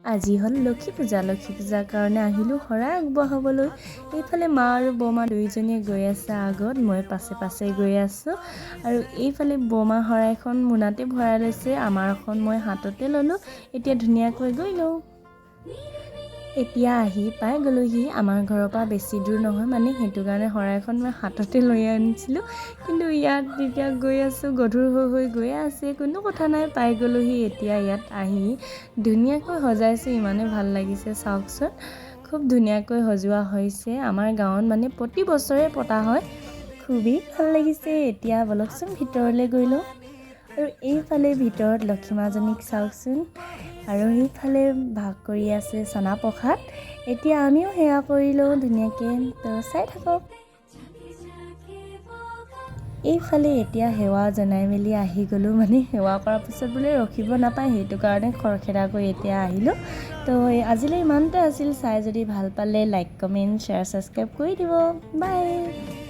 আজি হ'ল লক্ষী পূজাৰ কাৰণে আহিলোঁ শৰাই আগবঢ়াবলৈ। এইফালে মা আৰু বৰমা দুয়োজনীয়ে গৈ আছে আগত, মই পাছে পাছে গৈ আছোঁ। আৰু এইফালে বৰমা শৰাইখন মোনাতে ভৰাই লৈছে, আমাৰখন মই হাততে ল'লোঁ। এতিয়া ধুনীয়াকৈ গৈ লওঁ। এতিয়া আহি পাই গ'লোহি। আমাৰ ঘৰৰ পৰা বেছি দূৰ নহয়, মানে সেইটো কাৰণে শৰাইখন মই হাততে লৈ আনিছিলোঁ। কিন্তু ইয়াত এতিয়া গৈ আছোঁ, গধুৰ হৈ গৈয়ে আছে, কোনো কথা নাই, পাই গ'লোহি। এতিয়া ইয়াত আহি ধুনীয়াকৈ সজাইছোঁ, ইমানেই ভাল লাগিছে চাওকচোন। খুব ধুনীয়াকৈ সজোৱা হৈছে। আমাৰ গাঁৱত মানে প্ৰতি বছৰে পতা হয়, খুবেই ভাল লাগিছে। এতিয়া বলকচোন ভিতৰলৈ গৈ লওঁ। আৰু এইফালে ভিতৰত লক্ষীমাজনীক চাওকচোন, আৰু সেইফালে ভাগ কৰি আছে চনা প্ৰসাদ। এতিয়া আমিও সেৱা কৰি লওঁ ধুনীয়াকৈ, তো চাই থাকক। এইফালে এতিয়া সেৱা জনাই মেলি আহি গ'লোঁ, মানে সেৱা কৰাৰ পিছত বোলে ৰখিব নাপায়, সেইটো কাৰণে খৰখেদা কৰি এতিয়া আহিলোঁ। তো আজিলৈ ইমানতে আছিল। চাই যদি ভাল পালে লাইক, কমেণ্ট, শ্বেয়াৰ, ছাবস্ক্ৰাইব কৰি দিব। বাই।